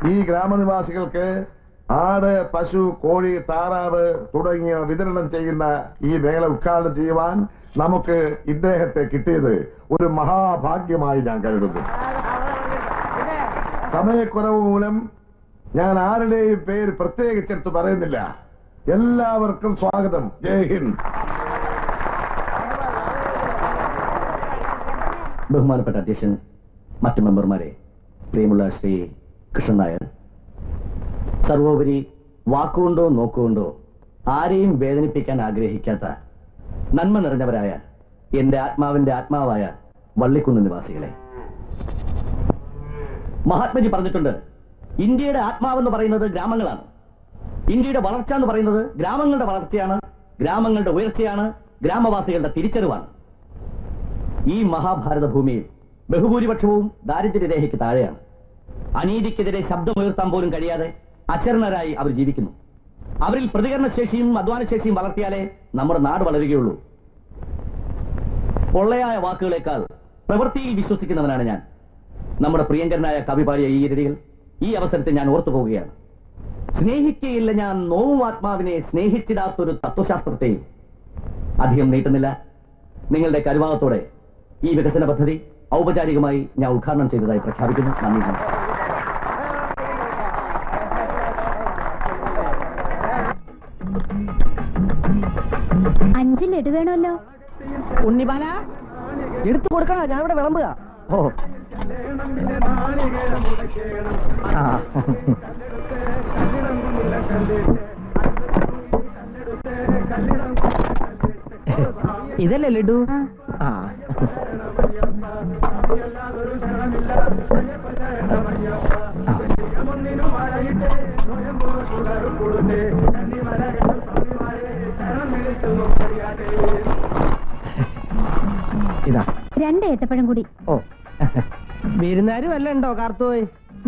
ഈ ഗ്രാമനിവാസികൾക്ക് ആട്, പശു, കോഴി, താറാവ് തുടങ്ങിയ വിതരണം ചെയ്യുന്ന ഈ മേള ഉദ്ഘാടനം ചെയ്യുവാൻ നമുക്ക് ഇദ്ദേഹത്തെ കിട്ടിയത് ഒരു മഹാഭാഗ്യമായി ഞാൻ കരുതുന്നു. സമയക്കുറവ് മൂലം ഞാൻ ആരുടെയും പേര് പ്രത്യേകിച്ചെടുത്ത് പറയുന്നില്ല. എല്ലാവർക്കും സ്വാഗതം. ജയ് ഹിന്ദ്. ബഹുമാനപ്പെട്ട അധ്യക്ഷൻ, മറ്റു മെമ്പർമാരെ, പ്രിയമുള്ള ശ്രീ കൃഷ്ണൻ നായർ, സർവോപരി വാക്കുകൊണ്ടോ നോക്കുകൊണ്ടോ ആരെയും വേദനിപ്പിക്കാൻ ആഗ്രഹിക്കാത്ത നന്മ നിറഞ്ഞവരായ എന്റെ ആത്മാവിന്റെ ആത്മാവായ വള്ളിക്കുന്ന് നിവാസികളെ, മഹാത്മജി പറഞ്ഞിട്ടുണ്ട്, ഇന്ത്യയുടെ ആത്മാവെന്ന് പറയുന്നത് ഗ്രാമങ്ങളാണ്. ഇന്ത്യയുടെ വളർച്ച എന്ന് പറയുന്നത് ഗ്രാമങ്ങളുടെ വളർച്ചയാണ്, ഗ്രാമങ്ങളുടെ ഉയർച്ചയാണ്, ഗ്രാമവാസികളുടെ തിരിച്ചറിവാണ്. ഈ മഹാഭാരത ഭൂമിയിൽ ബഹുഭൂരിപക്ഷവും ദാരിദ്ര്യരേഖയ്ക്ക് താഴെയാണ്. അനീതിക്കെതിരെ ശബ്ദമുയർത്താൻ പോലും കഴിയാതെ അശരണരായി അവർ ജീവിക്കുന്നു. അവരിൽ പ്രതികരണശേഷിയും അധ്വാനശേഷിയും വളർത്തിയാലേ നമ്മുടെ നാട് വളരുകയുള്ളൂ. പൊള്ളയായ വാക്കുകളേക്കാൾ പ്രവൃത്തിയിൽ വിശ്വസിക്കുന്നവനാണ് ഞാൻ. നമ്മുടെ പ്രിയങ്കരനായ കവി പാടിയ ഈ ഇരടികൾ ഈ അവസരത്തിൽ ഞാൻ ഓർത്തു പോവുകയാണ്. സ്നേഹിക്കയില്ല ഞാൻ നോവും ആത്മാവിനെ സ്നേഹിച്ചിടാത്തൊരു തത്വശാസ്ത്രത്തെയും. അധികം നീട്ടുന്നില്ല, നിങ്ങളുടെ കരുവാകത്തോടെ ഈ വികസന പദ്ധതി ഔപചാരികമായി ഞാൻ ഉദ്ഘാടനം ചെയ്തതായി പ്രഖ്യാപിക്കുന്നു. നന്ദി, നമസ്കാരം. അഞ്ച് ലഡു വേണമല്ലോ. ഉണ്ണിബാല എടുത്തു കൊടുക്കണ, ഞാൻ ഇവിടെ വിളമ്പുക. ഓ ഇതല്ലേ ലഡു? ആ ഇതാ 2 ഏത്തപ്പഴം കൂടി. ഓ വിരുന്നുകാര് വല്ല ഉണ്ടോ കാർത്തോയ്?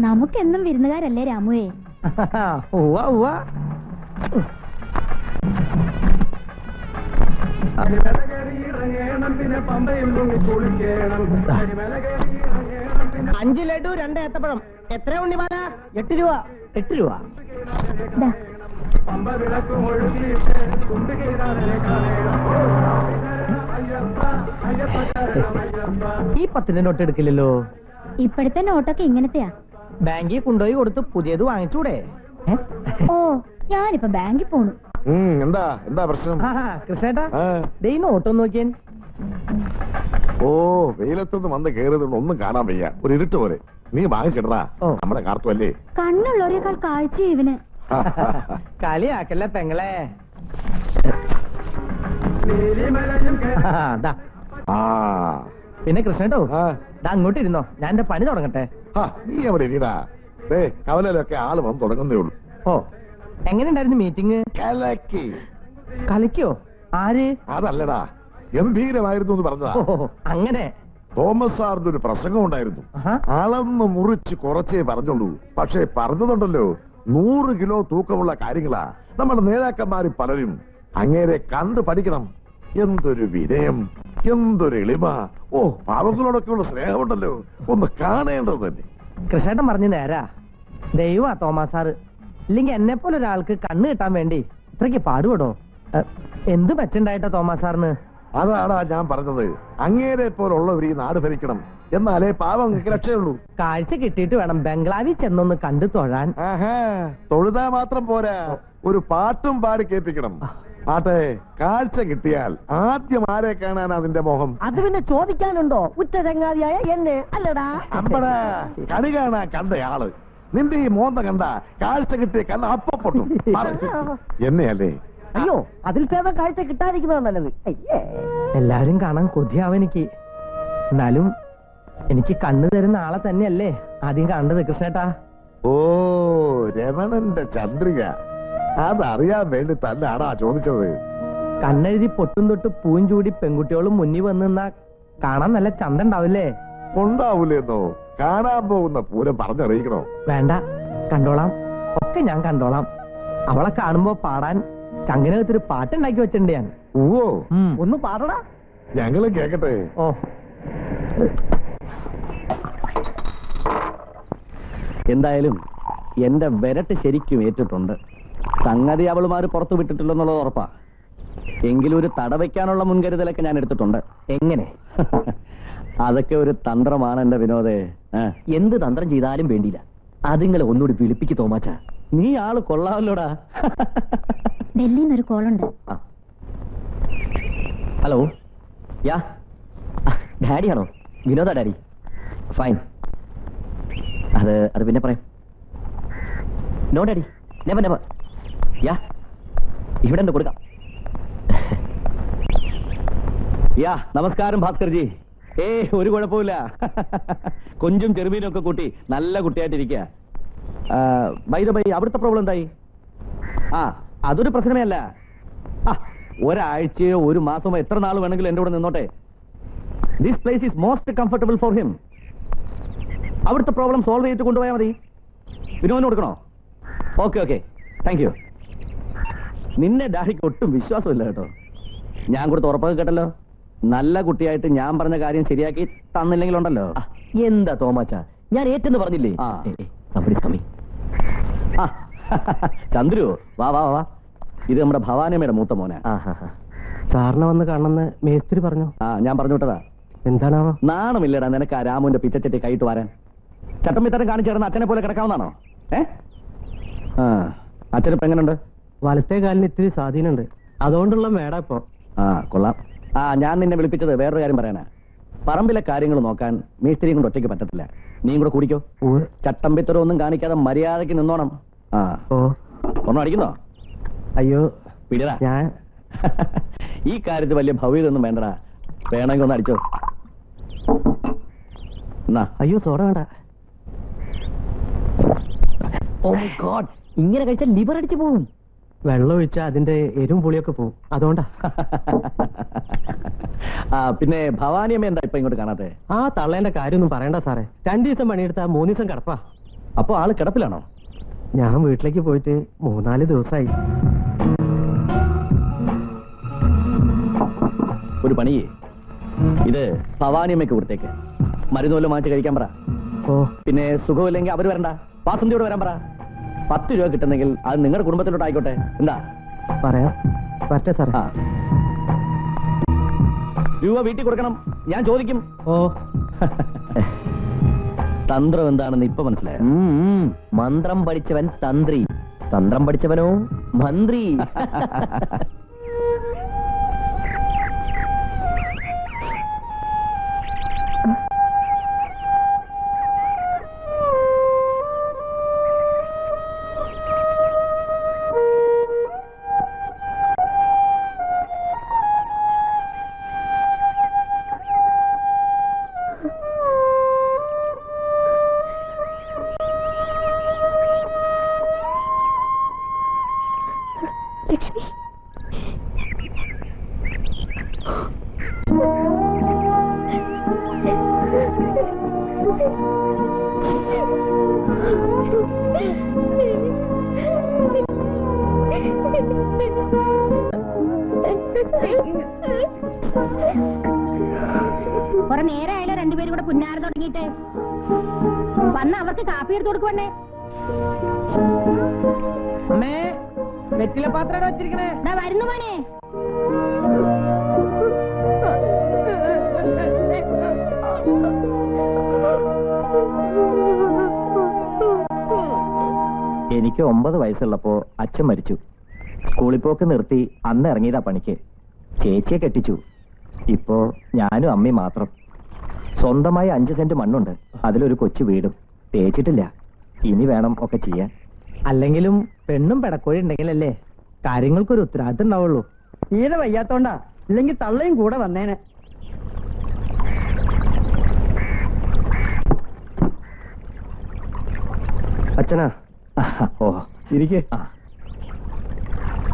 നമുക്കെന്നും വിരുന്നുകാരല്ലേ രാമുവേ. ഉവ്വ ഉവ്വ. 5 ലഡു 2 ഏത്തപ്പഴം. എത്ര ഉണ്ണിമാല? 8 രൂപ. 8 രൂപ. ദാ. ഈ 10 നോട്ട് എടുക്കില്ലല്ലോ. ഇപ്പോഴത്തെ നോട്ടൊക്കെ ഇങ്ങനത്തെയാ. ബാങ്കിൽ കൊണ്ടുപോയി കൊടുത്ത് പുതിയത് വാങ്ങിച്ചൂടെ? ഓ, ഞാനിപ്പോ ബാങ്കിൽ പോണു. എന്താ എന്താ പ്രശ്നം? കൃഷ്ണേട്ടാ, ദേ ഈ നോട്ടൊന്ന് നോക്കിയാൻ. ഓ, വെയിലത്തുനിന്ന് വന്ന് കയറിയതുകൊണ്ട് ഒന്നും കാണാൻ വയ്യ. ഒരു ഇരുട്ട് പോലെ. നീ വാങ്ങിച്ചിടറാ, നമ്മുടെ കാർത്തു അല്ലേ. കണ്ണുള്ളവരെക്കാൾ കാഴ്ച ഇവന്. കളിയാക്കല്ല പെങ്ങളെ. പിന്നെ കൃഷ്ണേട്ടോ, അങ്ങോട്ട് ഇരുന്നോ, ഞാൻ എന്റെ പണി തുടങ്ങട്ടെ. നീ എവിടെ ഇരിടാ? കവലയിലൊക്കെ ആള് വന്ന് തുടങ്ങുന്നേ ഉള്ളൂ. ഓ, എങ്ങനെയുണ്ടായിരുന്നു മീറ്റിംഗ്? കലക്കി. കലക്കിയോ? ആര്? അതല്ലടാ, ഗംഭീരമായിരുന്നു എന്ന് പറഞ്ഞതാ. അങ്ങനെ തോമസ് സാറിന്റെ ഒരു പ്രസംഗം ഉണ്ടായിരുന്നു. അളന്ന് മുറിച്ച് കുറച്ചേ പറഞ്ഞുള്ളൂ. പക്ഷേ പറഞ്ഞതുണ്ടല്ലോ, 100 കിലോ തൂക്കമുള്ള കാര്യങ്ങളാ. നമ്മുടെ നേതാക്കന്മാര് പലരും അങ്ങേരെ കണ്ടു പഠിക്കണം. എന്തൊരു വിനയം, എന്തൊരു എളിമ. ഓ, പാവങ്ങളോടൊക്കെയുള്ള സ്നേഹമുണ്ടല്ലോ, ഒന്ന് കാണേണ്ടത് തന്നെ. കൃഷ്ണേട്ടൻ പറഞ്ഞു നേരാ. ദൈവമാ തോമസ് സാറ്. ഇല്ലെങ്കിൽ എന്നെ പോലെ ഒരാൾക്ക് കണ്ണ് കിട്ടാൻ വേണ്ടി ഇത്രയ്ക്ക് പാടുപെടോ? എന്ത് മെച്ചുണ്ടായിട്ടാ തോമസ് സാറിന്? അതാടാ ഞാൻ പറഞ്ഞത്, അങ്ങേരെ പോലുള്ളവർ ഈ നാട് ഭരിക്കണം. എന്നാലേ പാവങ്ങൾക്ക് രക്ഷയുള്ളൂ. കാഴ്ച കിട്ടിയിട്ട് വേണം ബംഗ്ലാവിൽ ചെന്നൊന്ന് കണ്ടു തൊഴാൻ. തൊഴുതാ മാത്രം പോരാ, ഒരു പാട്ടും പാടി കേൾപ്പിക്കണം. ആട്ടെ, കാഴ്ച കിട്ടിയാൽ ആദ്യം ആരെ കാണാൻ അതിന്റെ മോഹം? അത് പിന്നെ ചോദിക്കാനുണ്ടോ? ഉറ്റ ചങ്ങാതിയായ എന്നെ അല്ലടാ. അമ്പടാ, കണി കാണാൻ കണ്ടയാള്. നിന്റെ ഈ മോന്ത കണ്ട കാഴ്ച കിട്ടിയ കണ്ട അപ്പൊ പൊട്ടും. എന്നെയല്ലേ? അയ്യോ, അതിൽ ഭേദം കാഴ്ച കിട്ടാതിരിക്കുന്നത് നല്ലത്. എല്ലാരും കാണാൻ കൊതിയാവെനിക്ക്. എന്നാലും എനിക്ക് കണ്ണു തരുന്ന ആളെ തന്നെയല്ലേ ആദ്യം കണ്ടത് കൃഷ്ണേട്ടാ. ഓ, രമണന്റെ ചന്ദ്രിക. അതറിയാൻ വേണ്ടി തന്നെയാടാ ചോദിച്ചത്. കണ്ണെഴുതി പൊട്ടും തൊട്ട് പൂവും ചൂടി പെൺകുട്ടികളും മുന്നിൽ വന്നിന്നാ കാണാൻ നല്ല ചന്ത ഉണ്ടാവില്ലേ? ഉണ്ടാവൂലെന്നോ? കാണാൻ പോകുന്ന പൂരം പറഞ്ഞറിയിക്കണോ? വേണ്ട, കണ്ടോളാം, ഒക്കെ ഞാൻ കണ്ടോളാം. അവളെ കാണുമ്പോ പാടാൻ ചങ്ങനകത്തൊരു പാട്ടുണ്ടാക്കി വെച്ചിട്ടുണ്ട് ഞാൻ. ഓ, ഒന്ന് പാടടാ. ഞങ്ങളും കേക്കട്ടെ. ഓ, എന്തായാലും എന്റെ വിരട്ട് ശരിക്കും ഏറ്റിട്ടുണ്ട്. സംഗതി അവളുമാര് പുറത്തു വിട്ടിട്ടില്ലെന്നുള്ളത് ഉറപ്പാ. എങ്കിലും ഒരു തടവയ്ക്കാനുള്ള മുൻകരുതലൊക്കെ ഞാൻ എടുത്തിട്ടുണ്ട്. എങ്ങനെ? അതൊക്കെ ഒരു തന്ത്രമാണ് എന്റെ വിനോദേ. എന്ത് തന്ത്രം ചെയ്താലും വേണ്ടിയില്ല, അതുങ്ങളെ ഒന്നുകൂടി വിളിപ്പിക്ക് തോമാച്ച. നീ ആള് കൊള്ളാമല്ലോടാ. ഡൽഹിയിൽ നിന്നൊരു കോളുണ്ട്. ഹലോ, യാ ഡാഡിയാണോ? വിനോദ ഡാഡി? ഫൈൻ, അത് പിന്നെ പറയാം. No daddy, never never. Yeah ഇവിടെ ഉണ്ട്, കൊടുക്കാം. യാ നമസ്കാരം ഭാസ്കർജി. ഒരു കുഴപ്പമില്ല. കൊഞ്ചും ചെറുമീനും ഒക്കെ കൂട്ടി നല്ല കുട്ടിയായിട്ടിരിക്കുക. ബൈ ദ ബൈ, അവിടുത്തെ പ്രോബ്ലം എന്തായി? അതൊരു പ്രശ്നമേ അല്ല. ഒരാഴ്ചയോ ഒരു മാസമോ എത്ര നാൾ വേണമെങ്കിലും എന്റെ കൂടെ നിന്നോട്ടെ. This place is most comfortable for him. അവിടുത്തെ പ്രോബ്ലം സോൾവ് ചെയ്തിട്ട് കൊണ്ടുപോയാൽ മതി. വിനോദിന് കൊടുക്കണോ? Okay okay, thank you. നിന്നെ ഡാഡിക്ക് ഒട്ടും വിശ്വാസമില്ല കേട്ടോ. ഞാൻ കൊടുത്ത് ഉറപ്പൊക്കെ കേട്ടല്ലോ. നല്ല കുട്ടിയായിട്ട് ഞാൻ പറഞ്ഞ കാര്യം ശരിയാക്കി തന്നില്ലെങ്കിലുണ്ടല്ലോ. എന്താ തോമാച്ച, ഞാൻ ഏറ്റെന്ന് പറഞ്ഞില്ലേ? ചന്ദ്രു, വാ വാ വാ. ഇത് നമ്മുടെ ഭവാനിയമ്മയുടെ മൂത്ത മോനാ. സാറിനെ വന്ന് കാണണമെന്ന് മേസ്ത്രി പറഞ്ഞു. ഞാൻ പറഞ്ഞു വിട്ടതാ. എന്താണാവോ? നാണമില്ലടാ നിനക്ക് ആ രാമുവിന്റെ പിച്ചച്ചട്ടി കൈയിട്ട് വരാൻ. ചട്ടമ്പിത്തരം കാണിച്ചിരുന്ന അച്ഛനെ പോലെ കിടക്കാവുന്നതാണോ? അച്ഛനിപ്പോ എങ്ങനെയുണ്ട്? വലത്തെ കാലിന് ഇത്തിരി സ്വാധീനമുണ്ട്, അതുകൊണ്ടുള്ള മേടാ ഇപ്പൊ. കൊള്ളാം. ഞാൻ നിന്നെ വിളിപ്പിച്ചത് വേറൊരു കാര്യം പറയാനാ. പറമ്പിലെ കാര്യങ്ങൾ നോക്കാൻ മേസ്ത്രിയും കൊണ്ട് ഒറ്റയ്ക്ക് പറ്റത്തില്ല. നീയും കൂടെ കൂടിക്കോ. ചട്ടമ്പിത്തരം ഒന്നും കാണിക്കാതെ മര്യാദയ്ക്ക് നിന്നോണം. ഒന്നും അടിക്കുന്നോ? അയ്യോ പിടിയടാ. ഞാൻ ഈ കാര്യത്തിൽ വലിയ ഭവ്യതൊന്നും വേണ്ടടാ. വേണമെങ്കിൽ ഒന്ന് അടിച്ചോ. എന്നാ. അയ്യോ സോഡ വേണ്ട. ഓ മൈ ഗോഡ്, ഇങ്ങനെ കഴിച്ചാൽ ലിവർ അടിച്ചു പോകും. വെള്ളം ഒഴിച്ചാൽ അതിന്റെ എരും പുളിയൊക്കെ പോകും, അതുകൊണ്ടാ. പിന്നെ ഭവാനിയമ്മ എന്താ ഇപ്പൊ ഇങ്ങോട്ട് കാണാത്തെ? ആ തള്ളേന്റെ കാര്യമൊന്നും പറയണ്ട സാറേ. 2 ദിവസം പണിയെടുത്താ 3 ദിവസം കിടപ്പാ. അപ്പൊ ആള് കിടപ്പിലാണോ? ഞാൻ വീട്ടിലേക്ക് പോയിട്ട് 3-4 ദിവസമായി. ഒരു പണിയേ, ഇത് ഭവാനിയമ്മയ്ക്ക് കൊടുത്തേക്ക്. മരുന്ന് വല്ലതും വാങ്ങിച്ച് കഴിക്കാൻ പറ. പിന്നെ സുഖമില്ലെങ്കിൽ അവര് വരണ്ട, വാസന്തിയോട് വരാൻ പറ. 10 രൂപ കിട്ടുന്നെങ്കിൽ അത് നിങ്ങളുടെ കുടുംബത്തിലോട്ട് ആയിക്കോട്ടെ. എന്താ? പറയാം, പറ്റേ സാറേ. രൂപ വീട്ടിൽ കൊടുക്കണം, ഞാൻ ചോദിക്കും. തന്ത്രം എന്താണെന്ന് ഇപ്പൊ മനസ്സിലായോ? മന്ത്രം പഠിച്ചവൻ തന്ത്രി, തന്ത്രം പഠിച്ചവനോ മന്ത്രി. ലക്ഷ്മി, കുറെ നേരമായാലോ രണ്ടുപേരും കൂടെ പുന്നാരം തുടങ്ങിയിട്ട്. വന്ന് അവർക്ക് കാപ്പി എടുത്ത് കൊടുക്കുവണ്ണേ. വെറ്റില പാത്രം വെച്ചിരിക്കണേ. വരുന്നു മോനെ. എനിക്ക് 9 വയസ്സുള്ളപ്പോ അച്ഛൻ മരിച്ചു. സ്കൂളിൽ പോക്ക് നിർത്തി അന്ന് ഇറങ്ങിയതാ പണിക്ക്. ചേച്ചിയെ കെട്ടിച്ചു. ഇപ്പോ ഞാനും അമ്മയും മാത്രം. സ്വന്തമായി 5 സെന്റ് മണ്ണുണ്ട്, അതിലൊരു കൊച്ചു വീടും. തേച്ചിട്ടില്ല, ഇനി വേണം ഒക്കെ ചെയ്യാൻ. അല്ലെങ്കിലും പെണ്ണും പെടക്കോഴി ഉണ്ടെങ്കിലല്ലേ കാര്യങ്ങൾക്കൊരു ഉത്തരവാദിത്തം ഉണ്ടാവുള്ളൂ. തീരെ വയ്യാത്തോണ്ടാ, ഇല്ലെങ്കിൽ തള്ളയും കൂടെ വന്നേനെ. അച്ഛനാ? ഓ ഇരിക്കേ.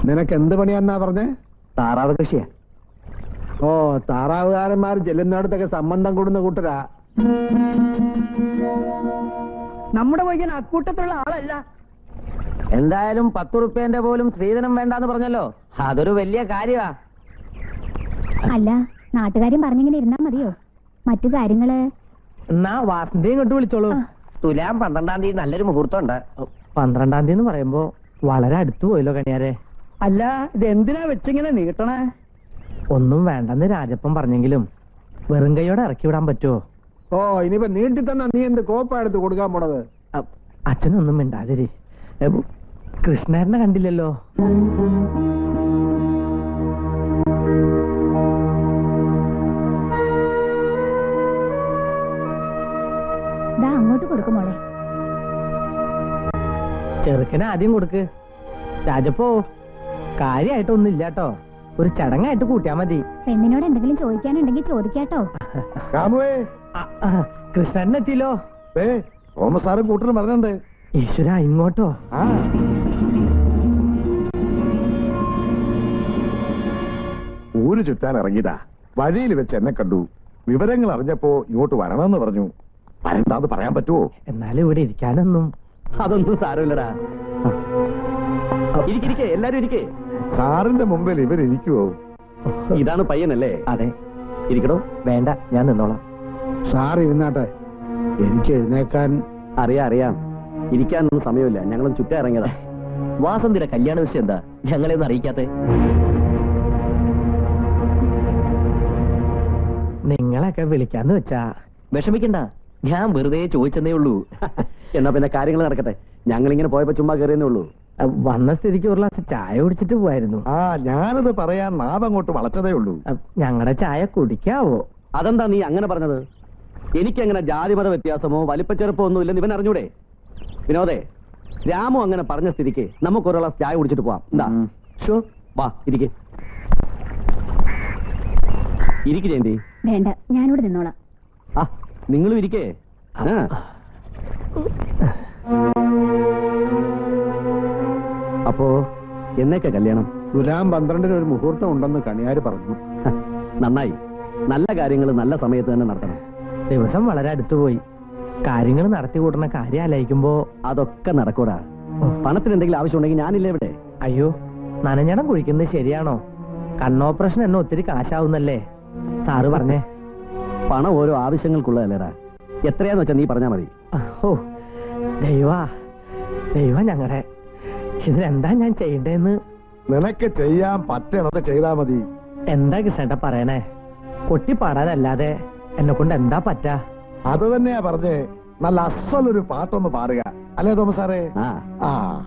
നിനക്ക് എന്ത് പണിയാന്നാ പറഞ്ഞേ? താറാവ് കൃഷിയാ. ഓ, താറാവുകാരന്മാർ ചെല്ലുന്നിടത്തൊക്കെ സംബന്ധം കൂടുന്ന കൂട്ടരാ. നമ്മുടെ പയ്യൻ അക്കൂട്ടത്തിലുള്ള ആളല്ല. എന്തായാലും 10 റുപ്യന്റെ പോലും സ്ത്രീധനം വേണ്ടാന്ന് പറഞ്ഞല്ലോ, അതൊരു വലിയ കാര്യമാ. അല്ല, നാട്ടുകാര്യം പറഞ്ഞിങ്ങനെ ഇരുന്നാ മതിയോ? മറ്റു കാര്യങ്ങള് എന്നാ വാസന്തിയും ഇങ്ങോട്ട് വിളിച്ചോളൂ. തുലാം 12-ാം തീയതി നല്ലൊരു മുഹൂർത്തം ഉണ്ട്. 12-ാം തീയതി എന്ന് പറയുമ്പോ വളരെ അടുത്ത് പോയല്ലോ കണിയാരെ. അല്ല ഇത് എന്തിനാ വെച്ചിങ്ങനെ നീട്ടണേ? ഒന്നും വേണ്ടെന്ന് രാജപ്പൻ പറഞ്ഞെങ്കിലും വെറും കൈയോടെ ഇറക്കി വിടാൻ പറ്റുമോ? ഓ ഇനിയിപ്പോ നീട്ടി തന്നെ നീ എന്ത് കോപ്പ എടുത്ത് കൊടുക്കാൻ പോണത്? അച്ഛനൊന്നും മിണ്ടാതിരി. കൃഷ്ണേട്ടനെ കണ്ടില്ലല്ലോ. അങ്ങോട്ട് കൊടുക്കും മോളെ. ചെറുക്കനെ ആദ്യം കൊടുക്ക്. രാജപ്പോ കാര്യമായിട്ടൊന്നും ഇല്ലാട്ടോ, ഒരു ചടങ്ങായിട്ട് കൂട്ടിയാ മതി. പെണ്ണിനോട് എന്തെങ്കിലും ചോദിക്കാനുണ്ടെങ്കിൽ ചോദിക്കാട്ടോ. രാമുവേ, കൃഷ്ണേട്ടൻ എത്തിയില്ലോ. തോമസ് സാറും കൂട്ടരും പറഞ്ഞിട്ടുണ്ട്. ഈശ്വര, ഇങ്ങോട്ടോ? ഊര് ചുറ്റാൻ ഇറങ്ങിയതാ. വഴിയിൽ വെച്ച് എന്നെ കണ്ടു. വിവരങ്ങൾ അറിഞ്ഞപ്പോ ഇങ്ങോട്ട് വരണമെന്ന് പറഞ്ഞു. വരണ്ടാന്ന് പറയാൻ പറ്റുമോ? എന്നാലും ഇവിടെ ഇരിക്കാനൊന്നും. അതൊന്നും സാരമില്ലടാ. ഇരിക്കെ, എല്ലാരും ഇരിക്കേ. സാറിന്റെ മുമ്പിൽ ഇവരിയ്ക്കുവോ? ഇതാണ് പയ്യനല്ലേ? അതെ. ഇരിക്കണോ? വേണ്ട, ഞാൻ നിന്നോളാം. സാർ ഇരുന്നാട്ടെ, എനിക്ക് എഴുന്നേക്കാൻ. അറിയാം. ഇരിക്കാനൊന്നും സമയമില്ല. ഞങ്ങളും ചുറ്റാൻ ഇറങ്ങിയതാ. വാസന്തിയുടെ കല്യാണ വിഷയം എന്താ ഞങ്ങളെ ഒന്നും അറിയിക്കാത്തെ? നിങ്ങളൊക്കെ വിളിക്കാന്ന് വെച്ചാ. വിഷമിക്കണ്ട, ഞാൻ വെറുതെ ചോദിച്ചെന്നേ ഉള്ളൂ. എന്നാ പിന്നെ കാര്യങ്ങൾ നടക്കട്ടെ. ഞങ്ങളിങ്ങനെ പോയപ്പോ ചുമ്മാ കയറിയെന്നേ ഉള്ളൂ. വന്ന സ്ഥിതിക്ക് ഒരു ഗ്ലാസ് ചായ കുടിച്ചിട്ട് പോവായിരുന്നു. ഞാനത് പറയാൻ നാവങ്ങോട്ട് വളച്ചതേ ഉള്ളൂ. ഞങ്ങളുടെ ചായ കുടിക്കാവോ? അതെന്താ നീ അങ്ങനെ പറഞ്ഞത്? എനിക്കങ്ങനെ ജാതിമത വ്യത്യാസമോ വലിപ്പച്ചെറുപ്പോ ഒന്നും ഇല്ലെന്ന് ഇവൻ അറിഞ്ഞൂടെ? വിനോദേ, രാമു അങ്ങനെ പറഞ്ഞ സ്ഥിതിക്ക് നമുക്ക് ഒരു ഗ്ലാസ് ചായ കുടിച്ചിട്ട് പോവാം. എന്താ? ഷോ, വാ ഇരിക്കെ. ഇരിക്കു ജയന്തി. വേണ്ട, ഞാനിവിടെ നിന്നോളാം. ആ, നിങ്ങളും ഇരിക്കേ. അപ്പോ എന്നേക്കാ കല്യാണം? തുലാം 12-ന് ഒരു മുഹൂർത്തം ഉണ്ടെന്ന് കണിയാര് പറഞ്ഞു. നന്നായി. നല്ല കാര്യങ്ങൾ നല്ല സമയത്ത് തന്നെ നടത്തണം. ദിവസം വളരെ അടുത്തുപോയി. കാര്യങ്ങൾ നടത്തി കൂട്ടുന്ന കാര്യം ആലോചിക്കുമ്പോ അതൊക്കെ നടക്കൂടാ. പണത്തിന് എന്തെങ്കിലും ആവശ്യമുണ്ടെങ്കിൽ ഞാനില്ലേ ഇവിടെ? അയ്യോ, നനഞ്ഞടം കുഴിക്കുന്നത് ശരിയാണോ? കണ്ണോപ്പറേഷൻ എന്നെ ഒത്തിരി കാശാവുന്നല്ലേ സാറ് പറഞ്ഞേ. പണം ഓരോ ആവശ്യങ്ങൾക്കുള്ളതല്ലേടാ. എത്രയാന്ന് വെച്ചാ നീ പറഞ്ഞാ മതി. ഓ ദൈവ ഞങ്ങളുടെ ഇതിനെന്താ ഞാൻ ചെയ്യണ്ടേന്ന്? നിനക്ക് ചെയ്യാൻ പറ്റണത് ചെയ്താ മതി. എന്താ കൃഷ്ണേട്ട പറയണേ? കൊട്ടിപ്പാടാനല്ലാതെ എന്നെ കൊണ്ട് എന്താ പറ്റാ? അത് തന്നെയാ പറഞ്ഞേ. നല്ല അസലൊരു പാട്ടൊന്ന് പാടുക അല്ലേ തോമസ് സാറേ? ആ.